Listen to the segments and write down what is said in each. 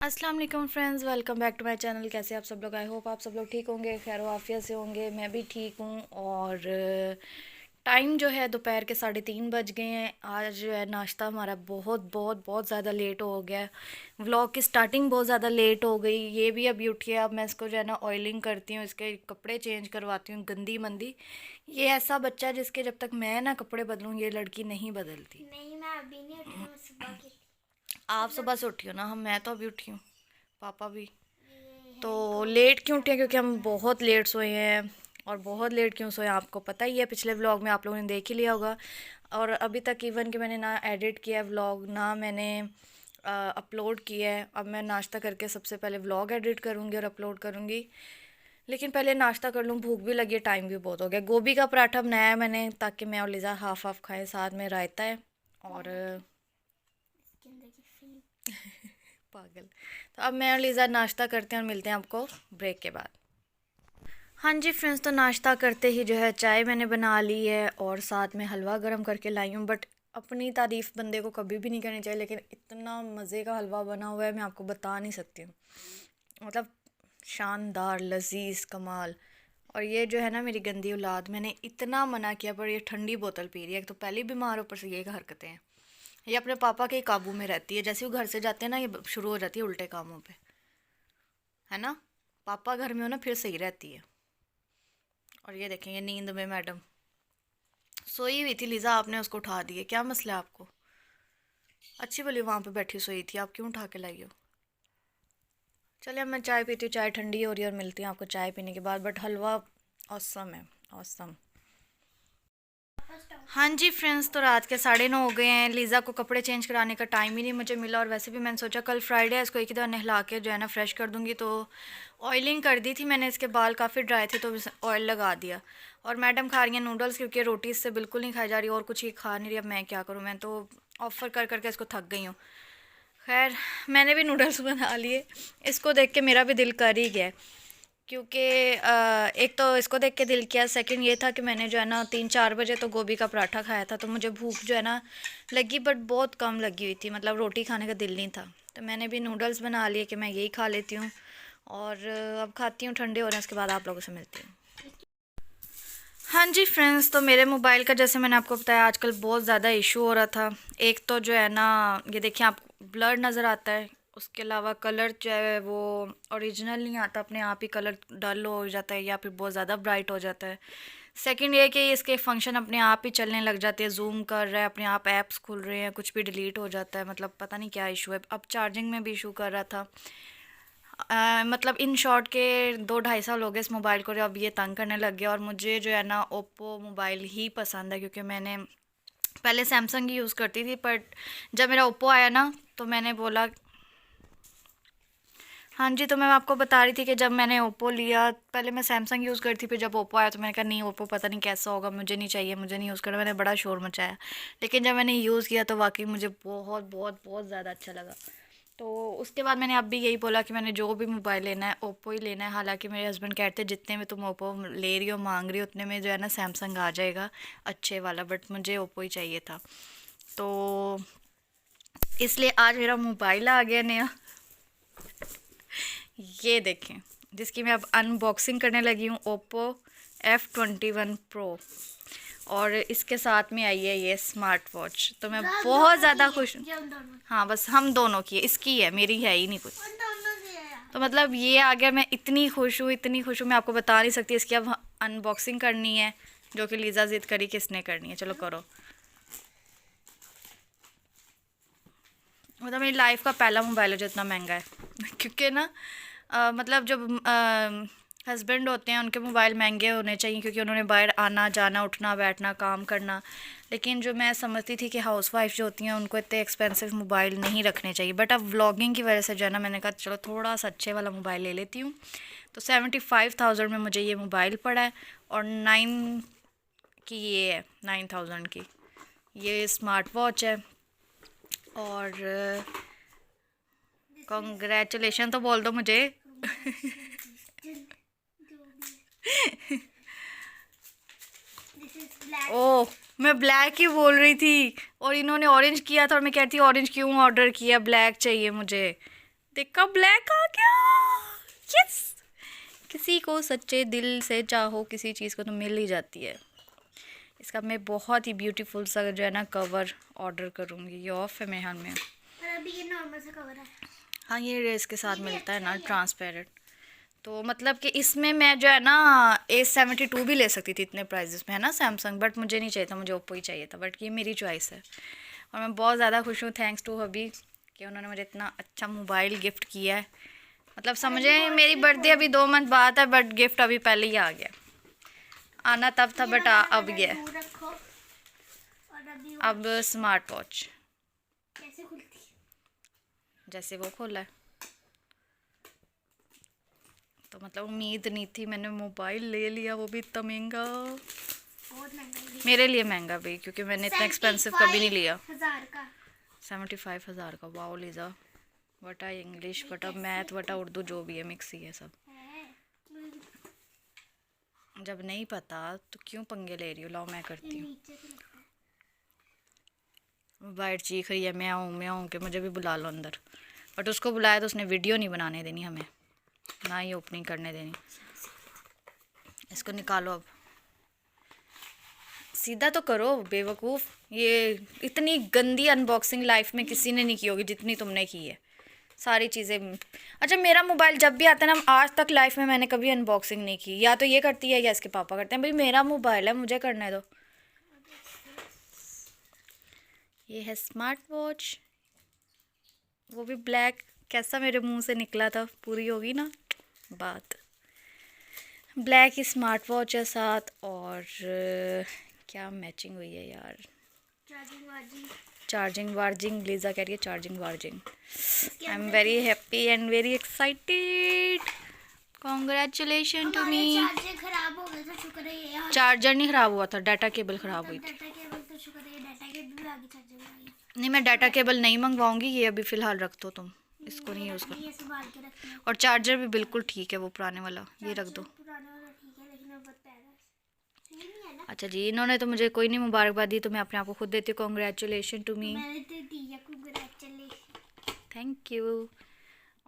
अस्सलाम वालेकुम friends, welcome back to my channel. कैसे आप सब लोग? आई होप आप सब लोग ठीक होंगे, खैर आफियत से होंगे। मैं भी ठीक हूँ। और टाइम जो है दोपहर के 3:30 बज गए हैं। आज जो है नाश्ता हमारा बहुत बहुत बहुत ज़्यादा लेट हो गया है। व्लॉग की स्टार्टिंग बहुत ज़्यादा लेट हो गई। ये भी अभी उठी है। अब मैं इसको जो है ना ऑयलिंग करती हूँ, इसके कपड़े चेंज करवाती हूँ गंदी मंदी। ये ऐसा बच्चा है जिसके जब तक मैं ना कपड़े बदलूँ ये लड़की नहीं बदलती। नहीं, मैं अभी नहीं उठी हूँ सुबह की। आप मतलब सुबह से उठी हो ना? मैं तो अभी उठी हूँ, पापा भी। ये तो हैंड को लेट क्यों उठे? क्योंकि हम संभालना है। बहुत लेट सोए हैं। और बहुत लेट क्यों सोए आपको पता ही है, पिछले व्लॉग में आप लोगों ने देख ही लिया होगा। और अभी तक इवन कि मैंने ना एडिट किया है व्लॉग, ना मैंने अपलोड किया है। अब मैं नाश्ता करके सबसे पहले व्लॉग एडिट करूँगी और अपलोड करूँगी। लेकिन पहले नाश्ता कर लूँ, भूख भी लगी है, टाइम भी बहुत हो गया। गोभी का पराठा बनाया है मैंने ताकि मैं और लिज़ा हाफ हाफ खाएं, साथ में रायता है। और इसके अंदर की फिल्म। पागल। तो अब मैं और लिज़ा नाश्ता करते हैं और मिलते हैं आपको ब्रेक के बाद। हाँ जी फ्रेंड्स, तो नाश्ता करते ही जो है चाय मैंने बना ली है और साथ में हलवा गर्म करके लाई हूँ। बट अपनी तारीफ़ बंदे को कभी भी नहीं करनी चाहिए, लेकिन इतना मज़े का हलवा बना हुआ है मैं आपको बता नहीं सकती हूँ। मतलब शानदार, लजीज, कमाल। और ये जो है ना मेरी गंदी औलाद, मैंने इतना मना किया पर ये ठंडी बोतल पी रही है। एक तो पहले ही बीमार, ऊपर से ये हरकतें हैं। ये अपने पापा के ही काबू में रहती है। जैसे वो घर से जाते हैं ना, ये शुरू हो जाती है उल्टे कामों पे, है ना। पापा घर में हो ना फिर सही रहती है। और ये देखेंगे नींद में मैडम सोई हुई थी। लिज़ा आपने उसको उठा दिए, क्या मसला है आपको? अच्छी भली वहाँ पे बैठी सोई थी, आप क्यों उठा के लाई हो? चलिए अब मैं चाय पीती हूँ, चाय ठंडी हो रही है और मिलती हूँ आपको चाय पीने के बाद। बट हलवा औसम है, औसम। हाँ जी फ्रेंड्स, तो रात के 9:30 हो गए हैं। लीज़ा को कपड़े चेंज कराने का टाइम ही नहीं मुझे मिला। और वैसे भी मैंने सोचा कल फ्राइडे है, इसको एक ही बार नहला के जो है ना फ्रेश कर दूँगी। तो ऑयलिंग कर दी थी मैंने, इसके बाल काफ़ी ड्राई थे तो ऑयल लगा दिया। और मैडम खा रही हैं नूडल्स, क्योंकि रोटी इससे बिल्कुल नहीं खाई जा रही और कुछ ही खा नहीं रही। अब मैं क्या करूँ, मैं तो ऑफ़र कर करके इसको थक गई हूँ। खैर मैंने भी नूडल्स बना लिए। इसको देख के मेरा भी दिल कर ही गया, क्योंकि एक तो इसको देख के दिल किया, सेकंड ये था कि मैंने जो है ना 3-4 बजे तो गोभी का पराठा खाया था, तो मुझे भूख जो है ना लगी, बट बहुत कम लगी हुई थी। मतलब रोटी खाने का दिल नहीं था। तो मैंने भी नूडल्स बना लिए कि मैं यही खा लेती हूँ। और अब खाती हूँ, ठंडे हो रहे हैं, उसके बाद आप लोगों से मिलती हूँ। हाँ जी फ्रेंड्स, तो मेरे मोबाइल का जैसे मैंने आपको बताया आजकल बहुत ज़्यादा इशू हो रहा था। एक तो जो है ना, ये देखिए आप, ब्लर नज़र आता है। उसके अलावा कलर जो है वो ओरिजिनल नहीं आता, अपने आप ही कलर डल हो जाता है या फिर बहुत ज़्यादा ब्राइट हो जाता है। सेकंड ये कि इसके फंक्शन अपने आप ही चलने लग जाते हैं, जूम कर रहा है अपने आप, ऐप्स खुल रहे हैं, कुछ भी डिलीट हो जाता है। मतलब पता नहीं क्या इशू है। अब चार्जिंग में भी इशू कर रहा था। मतलब इन शॉर्ट के 2-2.5 साल हो गए इस मोबाइल को, अब ये तंग करने लग गया। और मुझे जो है ना ओप्पो मोबाइल ही पसंद है, क्योंकि मैंने पहले सैमसंग ही यूज़ करती थी। बट जब मेरा ओप्पो आया ना तो मैंने बोला, हाँ जी, तो मैं आपको बता रही थी कि जब मैंने ओप्पो लिया, पहले मैं सैमसंग यूज़ करती थी, फिर जब ओप्पो आया तो मैंने कहा नहीं, ओप्पो पता नहीं कैसा होगा, मुझे नहीं चाहिए, मुझे नहीं यूज़ करना। मैंने बड़ा शोर मचाया। लेकिन जब मैंने यूज़ किया तो वाकई मुझे बहुत बहुत बहुत ज़्यादा अच्छा लगा। तो उसके बाद मैंने अब भी यही बोला कि मैंने जो भी मोबाइल लेना है ओप्पो ही लेना है। हालांकि मेरे हस्बैंड कहते हैं जितने में तुम ओप्पो ले रही हो, मांग रही हो, उतने में जो है ना सैमसंग आ जाएगा अच्छे वाला, बट मुझे ओप्पो ही चाहिए था। तो इसलिए आज मेरा मोबाइल आ गया नया, ये देखें, जिसकी मैं अब अनबॉक्सिंग करने लगी हूँ। Oppo F21 Pro। और इसके साथ में आई है ये स्मार्ट वॉच, तो मैं हम बहुत दोनों ज़्यादा की है, खुश हूँ। ये हम दोनों हाँ बस हम दोनों की है, इसकी है, मेरी है ही नहीं कुछ। उन दोनों की है तो यार। मतलब ये आ गया, मैं इतनी खुश हूँ, इतनी खुश हूँ, मैं आपको बता नहीं सकती। इसकी अब अनबॉक्सिंग करनी है, जो कि लीज़ा जिद करी किसने करनी है। चलो करो। मतलब मेरी लाइफ का पहला मोबाइल है जो इतना महंगा है क्योंकि ना मतलब जब हस्बैंड होते हैं उनके मोबाइल महंगे होने चाहिए, क्योंकि उन्होंने बाहर आना जाना, उठना बैठना, काम करना। लेकिन जो मैं समझती थी कि हाउसवाइफ जो होती हैं उनको इतने एक्सपेंसिव मोबाइल नहीं रखने चाहिए। बट अब व्लॉगिंग की वजह से जो है ना, मैंने कहा चलो थोड़ा सा अच्छे वाला मोबाइल ले लेती हूँ। तो 75,000 में मुझे ये मोबाइल पड़ा है। और 9 की ये है, 9,000 की ये स्मार्ट वॉच है। और कॉन्ग्रेचुलेशन तो बोल दो मुझे दिस इज ब्लैक। ओह, मैं ब्लैक ही बोल रही थी और इन्होंने ऑरेंज किया था, और मैं कहती ऑरेंज क्यों ऑर्डर किया, ब्लैक चाहिए मुझे। देखा ब्लैक आ गया। यस, किसी को सच्चे दिल से चाहो किसी चीज़ को तो मिल ही जाती है। इसका मैं बहुत ही ब्यूटीफुल सा जो है ना कवर ऑर्डर करूँगी। ये ऑफ है मेरे हाथ में। और अभी ये नॉर्मल सा कवर है। हाँ, ये इसके साथ ये भी मिलता है अच्छा ना ही है। ट्रांसपेरेंट। तो मतलब कि इसमें मैं जो है ना A72 भी ले सकती थी इतने प्राइजेस में, है ना सैमसंग, बट मुझे नहीं चाहिए था, मुझे ओप्पो ही चाहिए था। बट ये मेरी चॉइस है और मैं बहुत ज़्यादा खुश हूँ, थैंक्स टू हबी कि उन्होंने मुझे इतना अच्छा मोबाइल गिफ्ट किया है। मतलब समझे मेरी बर्थडे अभी 2 मंथ बाद है बट गिफ्ट अभी पहले ही आ गया। आना तब था ये बट वाला अब कलर गया। दूर रखो। और अभी अब स्मार्ट वॉच कैसे खुलती है? जैसे वो खोला है, तो मतलब उम्मीद नहीं थी, मैंने मोबाइल ले लिया वो भी इतना महंगा। बहुत महंगा है। मेरे लिए महंगा भी, क्योंकि मैंने इतना एक्सपेंसिव कभी नहीं लिया। 75,000 का। 75,000 का। वाओ लीजा, वटा इंग्लिश वटा मैथ वटा उर्दू जो भी है मिक्स ही है सब। है। जब नहीं पता तो क्यों पंगे ले रही हो, लाओ मैं करती हूँ। नीचे से लगता है। वाइट चीख रही है मैं आऊँ कि मुझे भी बुला लो अंदर, बट उसको बुलाया तो उसने वीडियो नहीं बनाने देनी हमें, ना ही ओपनिंग करने देनी। इसको निकालो अब, सीधा तो करो बेवकूफ़। ये इतनी गंदी अनबॉक्सिंग लाइफ में किसी ने नहीं की होगी जितनी तुमने की है सारी चीज़ें। अच्छा, मेरा मोबाइल जब भी आता है ना, आज तक लाइफ में मैंने कभी अनबॉक्सिंग नहीं की। या तो ये करती है या इसके पापा करते हैं। भाई मेरा मोबाइल है, मुझे करने दो। ये है स्मार्ट वॉच, वो भी ब्लैक। कैसा मेरे मुंह से निकला था, पूरी होगी ना बात। ब्लैक ही स्मार्ट वॉच है साथ, और क्या मैचिंग हुई है यार। चार्जिंग वार्जिंग। चार्जिंग वार्जिंग, लीजा कह रही है चार्जिंग वार्जिंग। इसके आई एम अंदर very happy and very excited. Congratulation to हमारे मी। चार्जर खराब हो गए तो शुक्र है ये चार्जर नहीं ख़राब हुआ था, डाटा केबल ख़राब हुई थी। डाटा केबल तो शुक्र है डाटा केबल भी आ गई, चार्जर भी आ गया। नहीं, मैं डाटा केबल नहीं मंगवाऊंगी, ये अभी फ़िलहाल रख दो तुम, इसको नहीं यूज़ ये करो। संभाल के रखना है। और चार्जर भी बिल्कुल ठीक है, वो पुराने वाला, ये रख दो। पुराना वाला ठीक है लेकिन अब बहुत प्यारा है। सही नहीं है ना? अच्छा जी, इन्होंने तो मुझे कोई नहीं मुबारकबाद दी, तो मैं अपने आप को खुद देती हूँ। कॉन्ग्रेचुलेशन टू मी, मैंने तो दी है, कांग्रेचुलेशन। Thank you.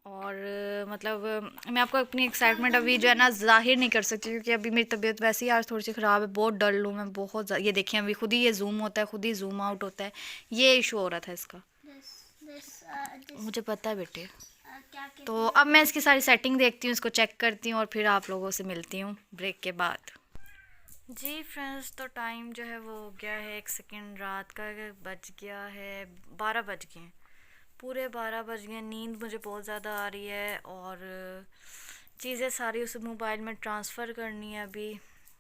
और मतलब मैं आपको अपनी एक्साइटमेंट अभी जो है ना जाहिर नहीं कर सकती, क्योंकि अभी मेरी तबीयत वैसे ही आज थोड़ी सी ख़राब है, बहुत डल हूँ मैं बहुत। ये देखिए अभी खुद ही ये जूम होता है, खुद ही जूम आउट होता है, ये इशू हो रहा था इसका। मुझे पता है बेटे। क्या कहते तो अब मैं इसकी सारी सेटिंग देखती हूँ, इसको चेक करती हूँ और फिर आप लोगों से मिलती हूँ ब्रेक के बाद। जी फ्रेंड्स, तो टाइम जो है वो हो गया है 1 सेकेंड रात का, बज गया है 12 बज गए हैं, पूरे 12 बज गए। नींद मुझे बहुत ज़्यादा आ रही है और चीज़ें सारी उस मोबाइल में ट्रांसफ़र करनी है अभी।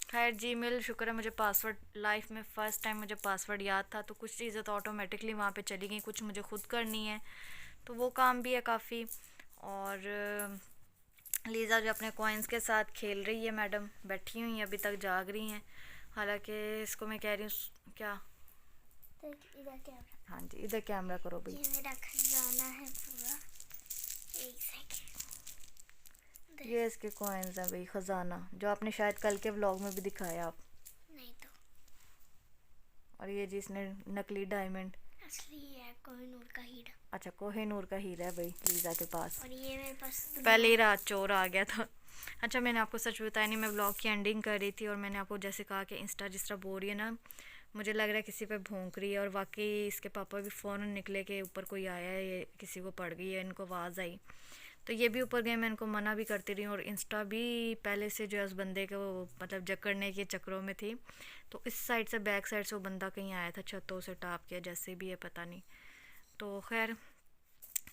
खैर जीमेल शुक्र है, मुझे पासवर्ड लाइफ में फ़र्स्ट टाइम मुझे पासवर्ड याद था, तो कुछ चीज़ें तो ऑटोमेटिकली वहाँ पे चली गई, कुछ मुझे खुद करनी है, तो वो काम भी है काफ़ी। और लीज़ा जो अपने कॉइन्स के साथ खेल रही है, मैडम बैठी हुई हैं अभी तक जाग रही हैं। हालांकि इसको मैं कह रही हूँ क्या, तो इधर क्या है? हाँ जी इधर कैमरा करो भाई। ये मेरा खजाना है पूरा। एक सेकंड। ये इसके कॉइन्स हैं भाई, ख़जाना, जो आपने शायद कल के व्लॉग में भी दिखाया आप। नहीं तो और ये जिसने नकली डायमंड, असली है कोहिनूर का हीरा। अच्छा कोहिनूर का हीरा है भाई लीज़ा के पास। और ये मेरे पास पहले ही रात चोर आ गया था। अच्छा, मैंने आपको सच बताया नहीं, मैं व्लॉग की एंडिंग कर रही थी और मैंने आपको जैसे कहा कि इंस्टा जिस तरह बोल रही है ना, मुझे लग रहा है किसी पे भौंक रही है, और वाकई इसके पापा भी फ़ौरन निकले कि ऊपर कोई आया है, ये किसी को पड़ गई है, इनको आवाज़ आई, तो ये भी ऊपर गए। मैं इनको मना भी करती रही, और इंस्टा भी पहले से जो है उस बंदे को मतलब जकड़ने के चक्करों में थी, तो इस साइड से बैक साइड से वो बंदा कहीं आया था, छतों से टाप के जैसे भी है पता नहीं। तो खैर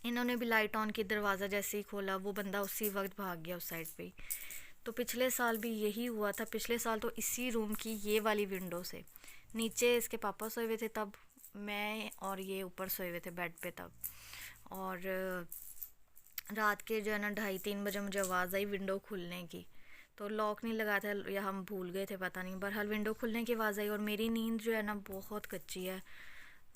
इन्होंने भी लाइट ऑन की, दरवाज़ा जैसे ही खोला वो बंदा उसी वक्त भाग गया उस साइड पे ही। तो पिछले साल भी यही हुआ था, पिछले साल तो इसी रूम की ये वाली विंडो से, नीचे इसके पापा सोए हुए थे तब, मैं और ये ऊपर सोए हुए थे बेड पे तब। और रात के जो है ना 2:30-3 बजे मुझे आवाज़ आई विंडो खुलने की, तो लॉक नहीं लगा था या हम भूल गए थे पता नहीं, बहरहाल विंडो खुलने की आवाज़ आई। और मेरी नींद जो है ना बहुत कच्ची है,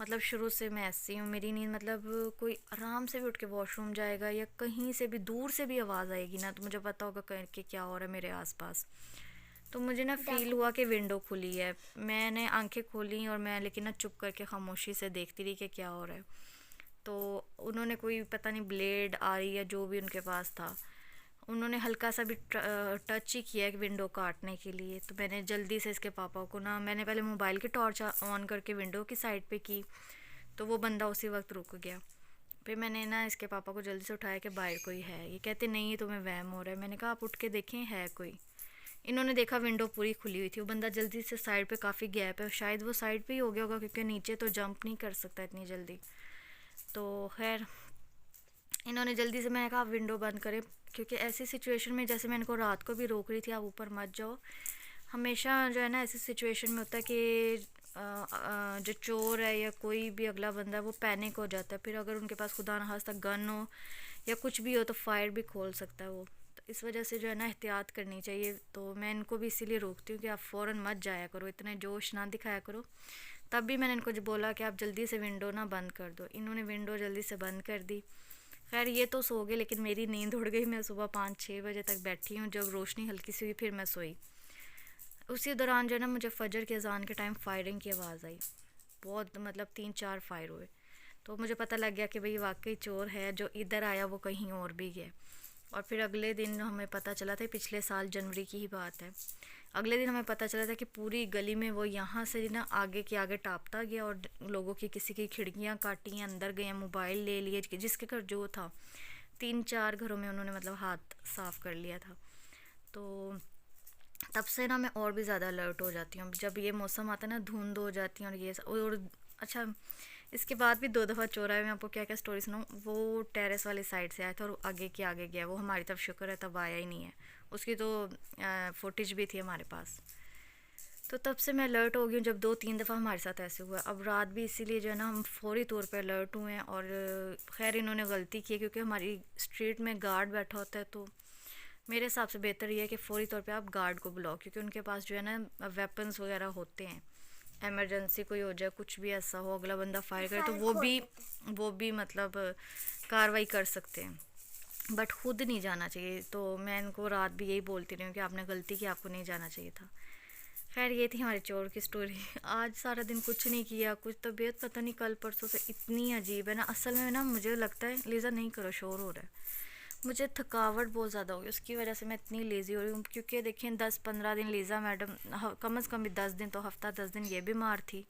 मतलब शुरू से मैं ऐसी हूँ, मेरी नींद मतलब कोई आराम से भी उठ के वॉशरूम जाएगा या कहीं से भी दूर से भी आवाज़ आएगी ना, तो मुझे पता होगा कि क्या हो रहा है मेरे आसपास। तो मुझे ना फील हुआ कि विंडो खुली है, मैंने आंखें खोली और मैं लेकिन ना चुप करके खामोशी से देखती रही कि क्या हो रहा है। तो उन्होंने कोई पता नहीं ब्लेड आरी या जो भी उनके पास था, उन्होंने हल्का सा भी टच ही किया विंडो काटने के लिए। तो मैंने जल्दी से इसके पापा को ना, मैंने पहले मोबाइल की टॉर्च ऑन करके विंडो की साइड पे की, तो वो बंदा उसी वक्त रुक गया। फिर मैंने ना इसके पापा को जल्दी से उठाया कि बाहर कोई है। ये कहते नहीं, तुम्हें वहम हो रहा है। मैंने कहा आप उठ के देखें है कोई। इन्होंने देखा विंडो पूरी खुली हुई थी। वो बंदा जल्दी से साइड पे काफ़ी गैप है, शायद वो साइड पे ही हो गया होगा क्योंकि नीचे तो जंप नहीं कर सकता इतनी जल्दी। तो खैर इन्होंने जल्दी से, मैंने कहा आप विंडो बंद करें, क्योंकि ऐसी सिचुएशन में, जैसे मैं इनको रात को भी रोक रही थी आप ऊपर मत जाओ, हमेशा जो है ना ऐसी सिचुएशन में होता है कि जो चोर है या कोई भी अगला बंदा है वो पैनिक हो जाता है। फिर अगर उनके पास खुदा न खास्ता गन हो या कुछ भी हो तो फायर भी खोल सकता है वो। तो इस वजह से जो है ना एहतियात करनी चाहिए। तो मैं इनको भी इसीलिए रोकती हूँ कि आप फ़ौरन मत जाया करो, इतने जोश ना दिखाया करो। तब भी मैंने इनको जो बोला कि आप जल्दी से विंडो ना बंद कर दो, इन्होंने विंडो जल्दी से बंद कर दी। खैर ये तो सो गए, लेकिन मेरी नींद उड़ गई। मैं सुबह 5-6 बजे तक बैठी हूँ, जब रोशनी हल्की सी हुई फिर मैं सोई। उसी दौरान जो है ना मुझे फजर के अजान के टाइम फायरिंग की आवाज़ आई, बहुत मतलब 3-4 फायर हुए। तो मुझे पता लग गया कि भाई वाकई चोर है, जो इधर आया वो कहीं और भी गया। और फिर अगले दिन हमें पता चला था, पिछले साल जनवरी की ही बात है, अगले दिन हमें पता चला था कि पूरी गली में वो यहाँ से ना आगे के आगे टापता गया और लोगों की किसी की खिड़कियाँ काटी, अंदर गए, मोबाइल ले लिए, जिसके घर जो था 3-4 घरों में उन्होंने मतलब हाथ साफ़ कर लिया था। तो तब से ना मैं और भी ज़्यादा अलर्ट हो जाती हूँ। जब ये मौसम आता है ना, धुंध हो जाती है और ये और अच्छा, इसके बाद भी 2 दफ़ा चोर आए। मैं आपको क्या क्या स्टोरी सुनाऊँ। वो टेरेस वाली साइड से आया था और आगे के आगे गया। वो हमारी तरफ शुक्र है तब आया ही नहीं है, उसकी तो फुटेज भी थी हमारे पास। तो तब से मैं अलर्ट हो गई हूँ, जब 2-3 दफ़ा हमारे साथ ऐसे हुआ। अब रात भी इसीलिए जो है ना हम फौरी तौर पे अलर्ट हुए हैं। और खैर इन्होंने गलती की है, क्योंकि हमारी स्ट्रीट में गार्ड बैठा होता है, तो मेरे हिसाब से बेहतर ये है कि फ़ौरी तौर पे आप गार्ड को बुलाओ, क्योंकि उनके पास जो है ना वेपन्स वगैरह होते हैं। एमरजेंसी कोई हो जाए, कुछ भी ऐसा हो, अगला बंदा फायर करे तो वो भी मतलब कार्रवाई कर सकते हैं, बट खुद नहीं जाना चाहिए। तो मैं इनको रात भी यही बोलती रही हूँ कि आपने गलती की, आपको नहीं जाना चाहिए था। खैर ये थी हमारे चोर की स्टोरी। आज सारा दिन कुछ नहीं किया, कुछ तबीयत पता नहीं कल परसों से इतनी अजीब है ना। असल में ना मुझे लगता है, लीज़ा नहीं करो, शोर हो रहा है, मुझे थकावट बहुत ज़्यादा हो गई, उसकी वजह से मैं इतनी लेज़ी हो रही हूँ। क्योंकि देखिए 10-15 दिन लीज़ा मैडम, कम से कम भी 10 दिन तो हफ्ता 10 दिन ये बीमार थी,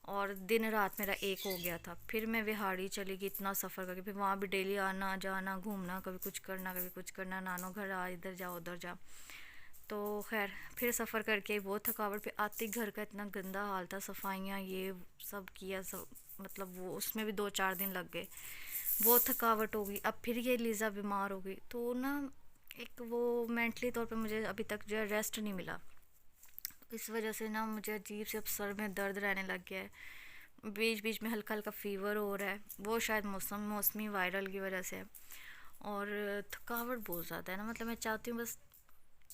और दिन रात मेरा एक हो गया था। फिर मैं विहाड़ी चली गई, इतना सफ़र करके, फिर वहाँ भी डेली आना जाना, घूमना, कभी कुछ करना कभी कुछ करना, नानो घर आ, इधर जा उधर जा। तो खैर फिर सफ़र करके बहुत थकावट, पे आती घर का इतना गंदा हाल था, सफाइयाँ ये सब किया, सब मतलब वो उसमें भी 2-4 दिन लग गए, बहुत थकावट हो गई। अब फिर ये लीज़ा बीमार हो गई, तो ना एक वो मेंटली तौर पे मुझे अभी तक जो है रेस्ट नहीं मिला। इस वजह से ना मुझे अजीब से अब सर में दर्द रहने लग गया है, बीच बीच में हल्का हल्का फ़ीवर हो रहा है, वो शायद मौसमी वायरल की वजह से है। और थकावट बहुत ज़्यादा है ना, मतलब मैं चाहती हूँ बस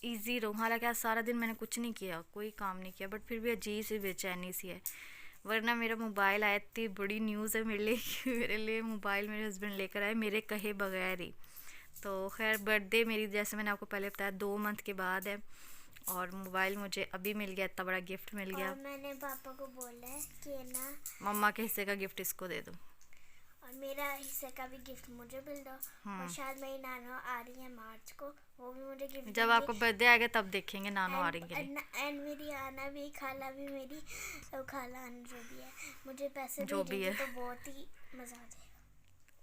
ईजी रहूँ। हालांकि आज सारा दिन मैंने कुछ नहीं किया, कोई काम नहीं किया, बट फिर भी अजीब सी बेचैनी सी है। वरना मेरा मोबाइल आया, इतनी बड़ी न्यूज़ है मेरे लिए कि मेरे लिए मोबाइल मेरे हस्बैंड लेकर आए, मेरे कहे बगैर ही। तो खैर बर्थडे मेरी, जैसे मैंने आपको पहले बताया, 2 मंथ के बाद है, और मोबाइल मुझे अभी मिल गया, इतना बड़ा गिफ्ट मिल गया। और मैंने पापा को बोला है कि ना मम्मा के हिस्से का गिफ्ट इसको दे दो, और मेरा हिस्से का भी गिफ्ट मुझे मिल दो। और शायद मेरी नानो आ रही है मार्च को, वो भी मुझे गिफ्ट जब आपको बर्थडे आएगा तब देखेंगे नानो आ रही है। एंड मेरी आना भी, खाला भी, मेरी खाला आना जो भी है, मुझे पैसे जो भी भेजेंगे है। तो बहुत ही मज़ा आ जाएगा,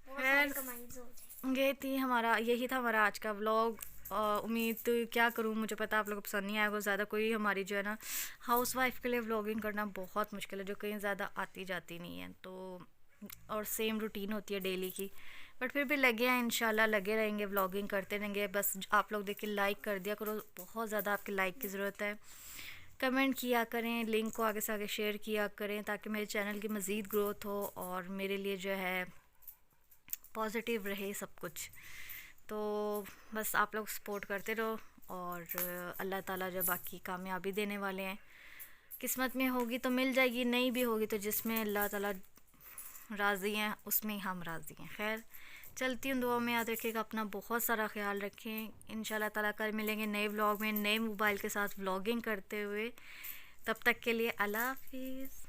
बहुत खैर सारी कमाई हो जाएगी। यही था हमारा आज का व्लॉग। उम्मीद तो क्या करूँ, मुझे पता आप लोगों को पसंद नहीं आएगा ज़्यादा। कोई हमारी जो है ना हाउस वाइफ के लिए व्लॉगिंग करना बहुत मुश्किल है, जो कहीं ज़्यादा आती जाती नहीं है, तो और सेम रूटीन होती है डेली की, बट फिर भी लगे हैं, इंशाल्लाह लगे रहेंगे, व्लॉगिंग करते रहेंगे। बस आप लोग देखिए लाइक कर दिया करो, बहुत ज़्यादा आपके लाइक की ज़रूरत है। कमेंट किया करें, लिंक को आगे से आगे शेयर किया करें, ताकि मेरे चैनल की मज़ीद ग्रोथ हो और मेरे लिए जो है पॉजिटिव रहे सब कुछ। तो बस आप लोग सपोर्ट करते रहो, और अल्लाह ताला जो बाकी कामयाबी देने वाले हैं, किस्मत में होगी तो मिल जाएगी, नहीं भी होगी तो जिसमें अल्लाह ताला राज़ी हैं उसमें हम राज़ी हैं। खैर चलती हूँ, दुआ में याद रखिएगा, अपना बहुत सारा ख्याल रखें। इंशाल्लाह ताला कल मिलेंगे नए व्लॉग में, नए मोबाइल के साथ व्लॉगिंग करते हुए। तब तक के लिए अल्लाह हाफिज़।